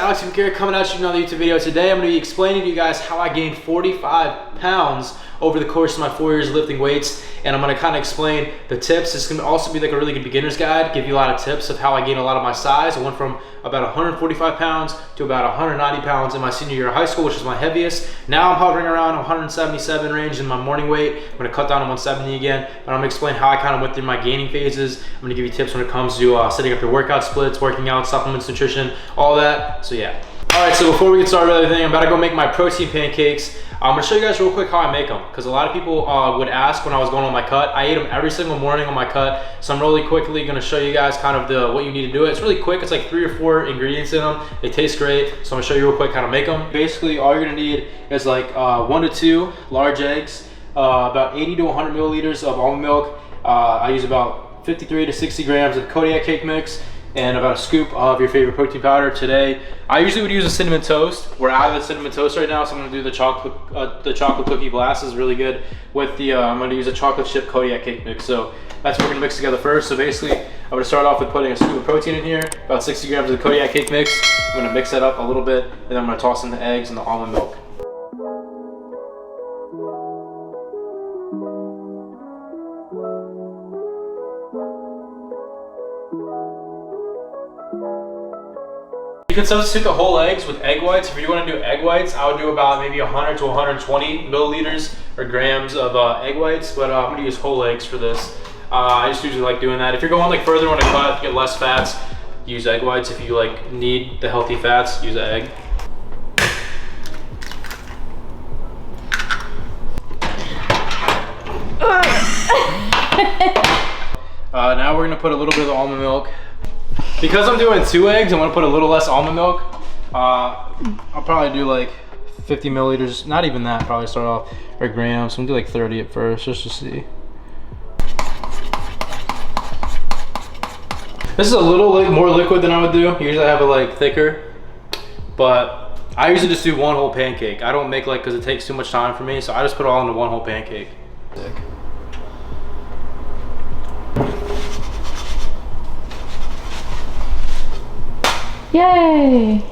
Alex from Garrett coming at you with another YouTube video. Today I'm going to be explaining to you guys how I gained 45 pounds over the course of my 4 years lifting weights, and I'm going to kind of explain the tips. It's going to also be like a really good beginner's guide, give you a lot of tips of how I gained a lot of my size. I went from about 145 pounds to about 190 pounds in my senior year of high school, which is my heaviest. Now I'm hovering around 177 range in my morning weight. I'm going to cut down to 170 again, but I'm going to explain how I kind of went through my gaining phases. I'm going to give you tips when it comes to setting up your workout splits, working out, supplements, nutrition, all that. So yeah. All right, so before we get started with everything, I'm about to go make my protein pancakes. I'm gonna show you guys real quick how I make them, because a lot of people would ask when I was going on my cut. I ate them every single morning on my cut, so I'm really quickly gonna show you guys kind of what you need to do. It's really quick. It's like 3 or 4 ingredients in them. They taste great, so I'm gonna show you real quick how to make them. Basically, all you're gonna need is like 1 to 2 large eggs, about 80 to 100 milliliters of almond milk. I use about 53 to 60 grams of Kodiak cake mix, and about a scoop of your favorite protein powder. Today, I usually would use a cinnamon toast. We're out of the cinnamon toast right now, so I'm gonna do the chocolate cookie blast. Is really good with the, I'm gonna use a chocolate chip Kodiak cake mix. So that's what we're gonna mix together first. So basically, I'm gonna start off with putting a scoop of protein in here, about 60 grams of the Kodiak cake mix. I'm gonna mix that up a little bit, and then I'm gonna toss in the eggs and the almond milk. You can substitute the whole eggs with egg whites. If you want to do egg whites, I would do about maybe 100 to 120 milliliters or grams of egg whites, but I'm going to use whole eggs for this. I just usually like doing that. If you're going like further on a cut, get less fats, use egg whites. If you like need the healthy fats, use an egg. Now we're going to put a little bit of almond milk. Because I'm doing 2 eggs, I'm gonna put a little less almond milk. I'll probably do like 50 milliliters, not even that, probably start off, or grams. I'm gonna do like 30 at first, just to see. This is a little more liquid than I would do. Usually I have it like thicker, but I usually just do 1 whole pancake. I don't make like, cause it takes too much time for me, so I just put it all into 1 whole pancake. Yay!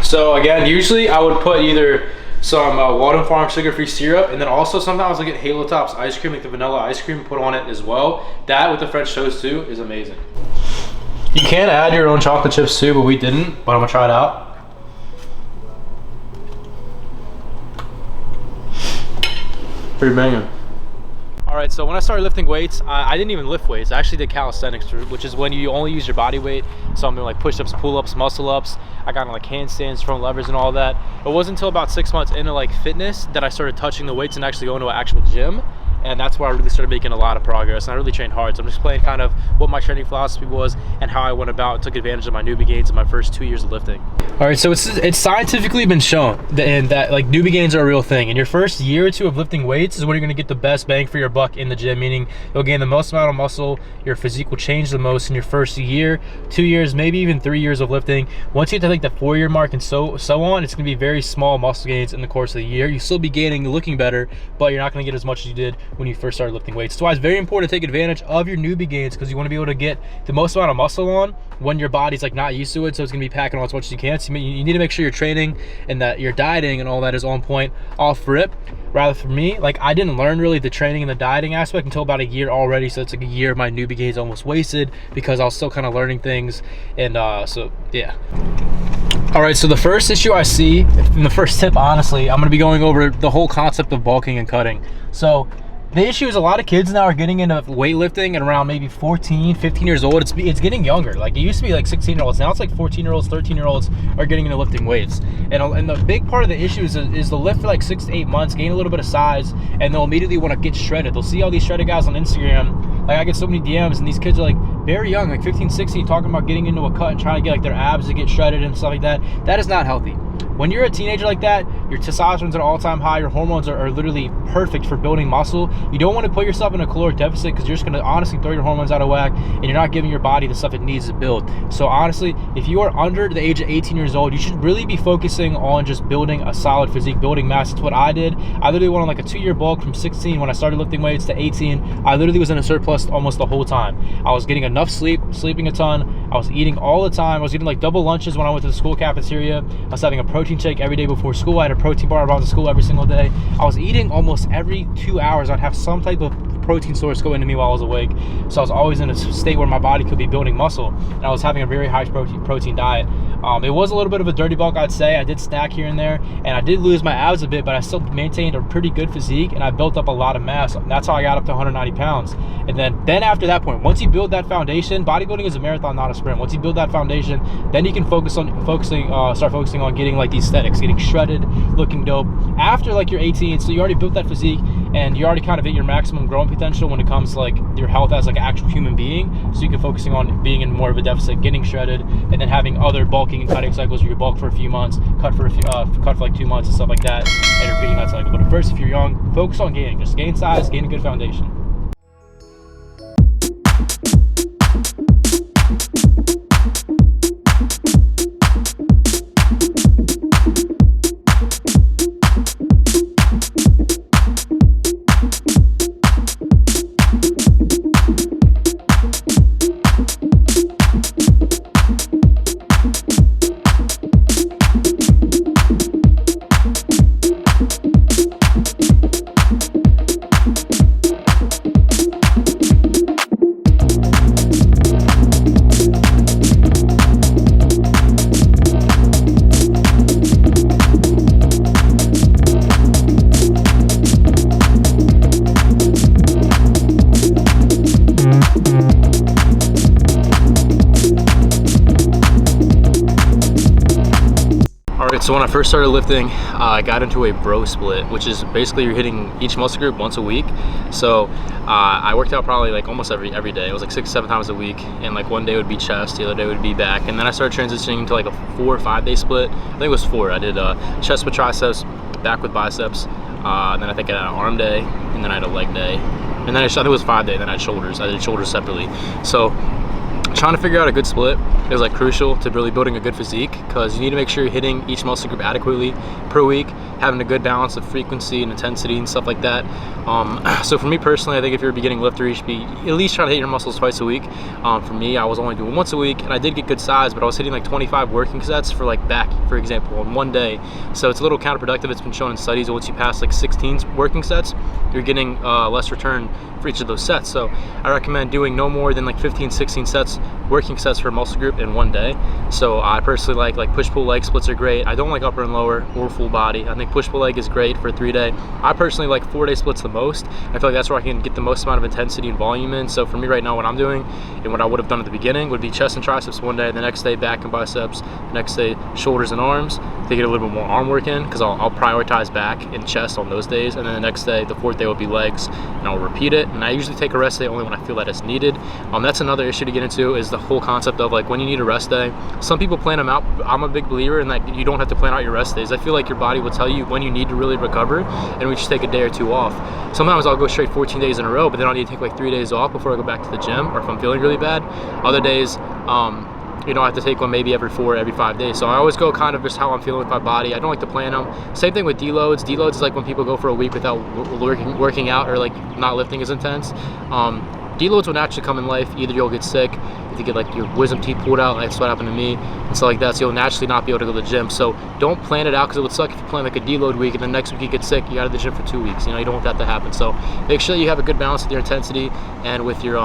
So again, usually I would put either some Walden Farm sugar-free syrup, and then also sometimes I get Halo Tops ice cream, like the vanilla ice cream, put on it as well. That with the French toast too is amazing. You can add your own chocolate chips too, but we didn't, but I'm gonna try it out. Pretty banging. All right, so when I started lifting weights, I didn't even lift weights. I actually did calisthenics, which is when you only use your body weight. So I'm doing like push-ups, pull-ups, muscle-ups. I got on like handstands, front levers, and all that. It wasn't until about 6 months into like fitness that I started touching the weights and actually going to an actual gym. And that's where I really started making a lot of progress, and I really trained hard. So I'm just explaining kind of what my training philosophy was and how I went about and took advantage of my newbie gains in my first 2 years of lifting. All right, so it's scientifically been shown that like newbie gains are a real thing. In your first year or 2 of lifting weights is when you're gonna get the best bang for your buck in the gym, meaning you'll gain the most amount of muscle, your physique will change the most in your first year, 2 years, maybe even 3 years of lifting. Once you get to like the 4-year mark and so on, it's gonna be very small muscle gains in the course of the year. You still be gaining, looking better, but you're not gonna get as much as you did when you first started lifting weights. That's why it's very important to take advantage of your newbie gains, because you want to be able to get the most amount of muscle on when your body's like not used to it, so it's going to be packing on as much as you can. So you need to make sure you're training and that your dieting and all that is on point off rip. Rather for me, like I didn't learn really the training and the dieting aspect until about a year already, so it's like a year of my newbie gains almost wasted because I was still kind of learning things. And so yeah. All right, so the first issue I see, and the first tip, honestly, I'm going to be going over the whole concept of bulking and cutting. So the issue is a lot of kids now are getting into weightlifting at around maybe 14, 15 years old. It's getting younger. Like it used to be like 16-year-olds. Now it's like 14-year-olds, 13-year-olds are getting into lifting weights. And the big part of the issue is they'll lift for like 6 to 8 months, gain a little bit of size, and they'll immediately want to get shredded. They'll see all these shredded guys on Instagram. Like I get so many DMs, and these kids are like very young, like 15, 16, talking about getting into a cut and trying to get like their abs to get shredded and stuff like that. That is not healthy. When you're a teenager like that, your testosterone's at an all-time high, your hormones are literally perfect for building muscle. You don't want to put yourself in a caloric deficit because you're just going to honestly throw your hormones out of whack and you're not giving your body the stuff it needs to build. So honestly, if you are under the age of 18 years old, you should really be focusing on just building a solid physique, building mass. That's what I did. I literally went on like a 2-year bulk from 16 when I started lifting weights to 18. I literally was in a surplus almost the whole time. I was getting a enough sleep, sleeping a ton. I was eating all the time. I was eating like double lunches when I went to the school cafeteria. I was having a protein shake every day before school. I had a protein bar brought to school every single day. I was eating almost every 2 hours. I'd have some type of protein source go into me while I was awake. So I was always in a state where my body could be building muscle, and I was having a very high protein diet. It was a little bit of a dirty bulk, I'd say. I did snack here and there, and I did lose my abs a bit, but I still maintained a pretty good physique, and I built up a lot of mass. That's how I got up to 190 pounds. And then after that point, once you build that foundation, bodybuilding is a marathon, not a sprint. Once you build that foundation, then you can start focusing on getting like the aesthetics, getting shredded, looking dope. After like you're 18, so you already built that physique, and you already kind of hit your maximum growing potential when it comes to like your health as like an actual human being. So you can focusing on being in more of a deficit, getting shredded, and then having other bulking and cutting cycles where you bulk for a few months, cut for like 2 months and stuff like that, and repeating that cycle. But at first, if you're young, focus on gaining. Just gain size, gain a good foundation. So when I first started lifting, I got into a bro split, which is basically you're hitting each muscle group once a week. So I worked out probably like almost every day. It was like 6-7 times a week, and like one day would be chest, the other day would be back. And then I started transitioning to like a 4 or 5 day split. I think it was 4. I did chest with triceps, back with biceps, and then I think I had an arm day, and then I had a leg day, and then I think it was 5 day. Then I had shoulders. I did shoulders separately. So trying to figure out a good split is like crucial to really building a good physique, because you need to make sure you're hitting each muscle group adequately per week, having a good balance of frequency and intensity and stuff like that. So for me personally, I think if you're a beginning lifter, you should be at least trying to hit your muscles twice a week. For me, I was only doing once a week, and I did get good size, but I was hitting like 25 working sets for like back, for example, in one day. So it's a little counterproductive. It's been shown in studies that once you pass like 16 working sets, you're getting less return for each of those sets. So I recommend doing no more than like 15-16 sets, working sets for a muscle group in one day. So I personally like push-pull leg splits are great. I don't like upper and lower or full body. I think push-pull leg is great for a 3-day. I personally like 4-day splits the most. I feel like that's where I can get the most amount of intensity and volume in. So for me right now, what I'm doing and what I would have done at the beginning would be chest and triceps one day, the next day back and biceps, the next day shoulders and arms to get a little bit more arm work in, because I'll prioritize back and chest on those days, and then the next day, the 4th day, will be legs, and I'll repeat it. And I usually take a rest day only when I feel that it's needed. That's another issue to get into, is the whole concept of like when you need a rest day. Some people plan them out. I'm a big believer in that you don't have to plan out your rest days. I feel like your body will tell you when you need to really recover, and we just take a day or 2 off. Sometimes I'll go straight 14 days in a row, but then I'll need to take like 3 days off before I go back to the gym, or if I'm feeling really bad. Other days, you know, I have to take one maybe every 4, every 5 days. So I always go kind of just how I'm feeling with my body. I don't like to plan them. Same thing with deloads. Deloads is like when people go for a week without working out, or like not lifting as intense. Deloads will naturally come in life. Either you'll get sick, if you get like your wisdom teeth pulled out, that's what happened to me, and stuff like that. So you'll naturally not be able to go to the gym. So don't plan it out, because it would suck if you plan like a deload week and then next week you get sick, you got to the gym for 2 weeks. You know, you don't want that to happen. So make sure you have a good balance with your intensity and with your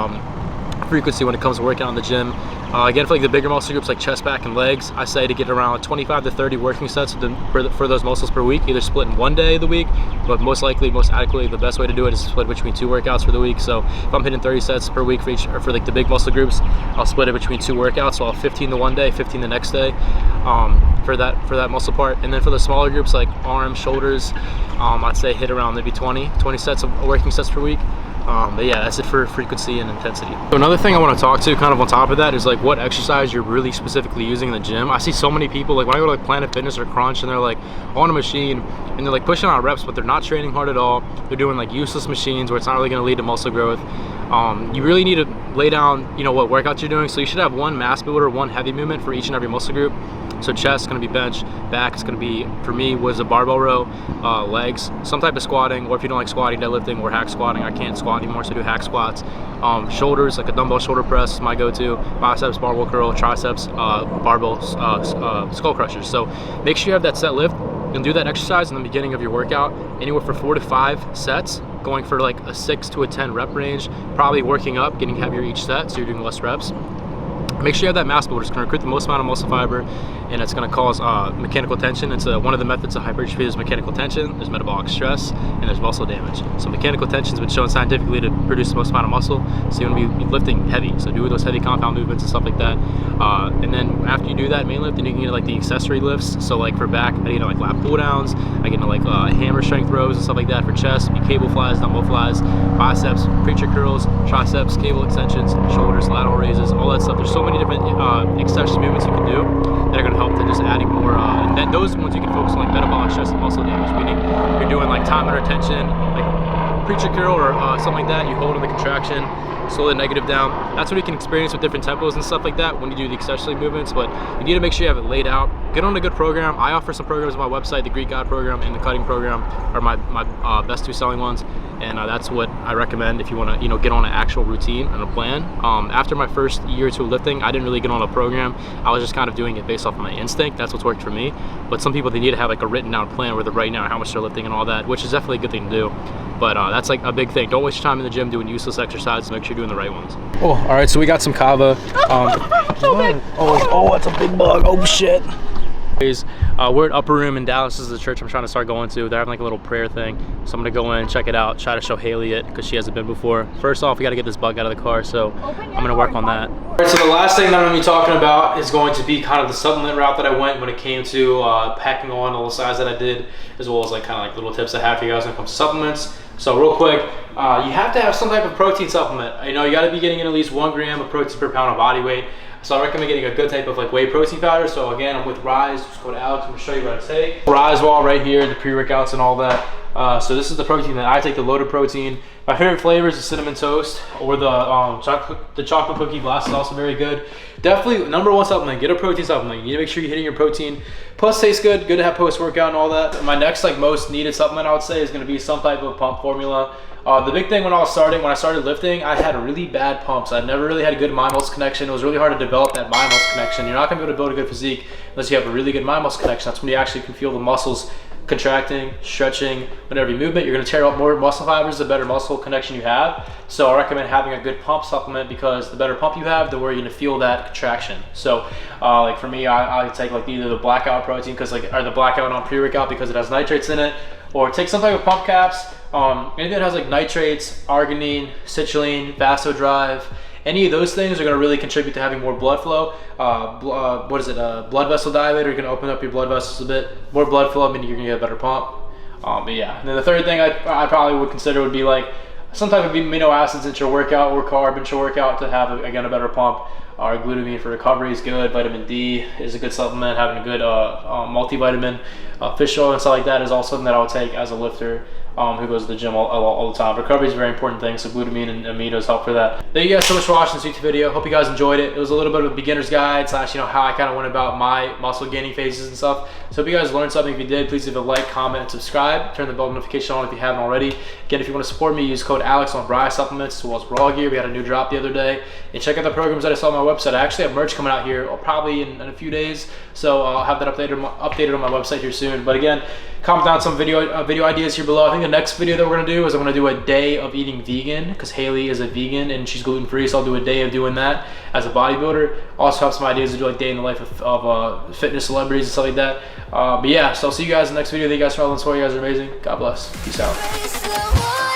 frequency when it comes to working out in the gym. Again, for like the bigger muscle groups like chest, back, and legs, I say to get around 25 to 30 working sets for those muscles per week, either split in one day of the week, but most adequately, the best way to do it is to split between 2 workouts for the week. So if I'm hitting 30 sets per week for each, or for like the big muscle groups, I'll split it between 2 workouts. So I'll have 15 the one day, 15 the next day, for that muscle part. And then for the smaller groups like arms, shoulders, I'd say hit around maybe 20 sets of working sets per week. But yeah, that's it for frequency and intensity. So another thing I want to talk to kind of on top of that is like what exercise you're really specifically using in the gym. I see so many people, like when I go to like Planet Fitness or Crunch, and they're like on a machine and they're like pushing out reps, but they're not training hard at all. They're doing like useless machines where it's not really going to lead to muscle growth. You really need to lay down, you know, what workouts you're doing. So you should have one mass builder, one heavy movement for each and every muscle group. So chest is going to be bench, back is going to be, for me, was a barbell row, legs, some type of squatting, or if you don't like squatting, deadlifting, or hack squatting. I can't squat anymore, so I do hack squats. Shoulders, like a dumbbell shoulder press is my go-to. Biceps, barbell curl, triceps, barbell skull crushers. So make sure you have that set lift and do that exercise in the beginning of your workout, anywhere for 4 to 5 sets, going for like a 6 to a 10 rep range, probably working up, getting heavier each set, so you're doing less reps. Make sure you have that mass builder. It's going to recruit the most amount of muscle fiber, and it's going to cause mechanical tension. It's one of the methods of hypertrophy is mechanical tension. There's metabolic stress, and there's muscle damage. So mechanical tension has been shown scientifically to produce the most amount of muscle. So you want to be lifting heavy. So do those heavy compound movements and stuff like that. And then after you do that main lift, then you can get like the accessory lifts. So like for back, I get like lat pull downs. I get into like hammer strength rows and stuff like that. For chest, cable flies, dumbbell flies, biceps, preacher curls, triceps, cable extensions, shoulders, lateral raises, all that stuff. There's so many different accessory movements you can do that are going to help to just adding more, and then those ones you can focus on like metabolic stress and muscle damage, meaning you're doing like time under tension, like preacher curl or something like that, you hold in the contraction, slow the negative down. That's what you can experience with different tempos and stuff like that when you do the accessory movements, but you need to make sure you have it laid out. Get on a good program. I offer some programs on my website. The Greek God program and the cutting program are my best 2 selling ones, and that's what I recommend if you want to get on an actual routine and a plan. After my first year or 2 of lifting, I didn't really get on a program. I was just kind of doing it based off of my instinct. That's what's worked for me. But some people, they need to have like a written down plan where they're writing down how much they're lifting and all that, which is definitely a good thing to do. But that's like a big thing. Don't waste your time in the gym doing useless exercises. Make sure you're doing the right ones. Oh, all right. So we got some kava. So big. Oh, that's a big bug. Oh shit. We're at Upper Room in Dallas. This is the church I'm trying to start going to. They're having like a little prayer thing, so I'm gonna go in, check it out, try to show Haley it because she hasn't been before. First off, we got to get this bug out of the car, so I'm gonna work on that. All right, so the last thing that I'm gonna be talking about is going to be kind of the supplement route that I went when it came to packing on all the size that I did, as well as like kind of like little tips I have for you guys when it comes to supplements. So real quick, you have to have some type of protein supplement. You know, you got to be getting in at least 1 gram of protein per pound of body weight. So I recommend getting a good type of like whey protein powder. So again, I'm with Rise. Just go to Alex. I'm gonna show you what I take. Rise Wall right here, the pre-workouts and all that. So this is the protein that I take, the loaded protein. My favorite flavor is the cinnamon toast or the chocolate cookie blast is also very good. Definitely #1 supplement. Get a protein supplement. You need to make sure you're hitting your protein. Plus, tastes good. Good to have post-workout and all that. And my next like most needed supplement, I would say, is going to be some type of pump formula. The big thing when I started lifting, I had really bad pumps. I never really had a good mind-muscle connection. It was really hard to develop that mind-muscle connection. You're not going to be able to build a good physique unless you have a really good mind-muscle connection. That's when you actually can feel the muscles contracting, stretching. With every movement, you're going to tear up more muscle fibers the better muscle connection you have. So I recommend having a good pump supplement because the better pump you have, the more you're going to feel that contraction. So like for me, I take like either the blackout protein or the blackout on pre-workout because it has nitrates in it, or take some type of pump caps. Anything that has like nitrates, arginine, citrulline, vasodrive, any of those things are going to really contribute to having more blood flow. Blood vessel dilator. You're going to open up your blood vessels a bit. More blood flow, meaning you're going to get a better pump. But yeah, and then the third thing I probably would consider would be like some type of amino acids into your workout or carb into your workout to have, again, a better pump. Glutamine for recovery is good. Vitamin D is a good supplement. Having a good multivitamin, fish oil and stuff like that is also something that I would take as a lifter who goes to the gym all the time. Recovery is a very important thing, so glutamine and aminos help for that. Thank you guys so much for watching this YouTube video. Hope you guys enjoyed it. It was a little bit of a beginner's guide / how I kind of went about my muscle gaining phases and stuff. So hope you guys learned something. If you did, please leave a like, comment, and subscribe. Turn the bell notification on if you haven't already. Again, if you want to support me, use code Alex on Bri Supplements as well as Raw Gear. We had a new drop the other day. And check out the programs that I saw on my website. I actually have merch coming out here probably in a few days. So I'll have that updated on my website here soon. But again, comment down some video ideas here below. I think the next video that we're gonna do is I'm gonna do a day of eating vegan because Haley is a vegan and she's gluten-free, so I'll do a day of doing that as a bodybuilder. Also have some ideas to do like day in the life of fitness celebrities and stuff like that. But yeah, so I'll see you guys in the next video. Thank you guys for all the support. You guys are amazing. God bless. Peace out.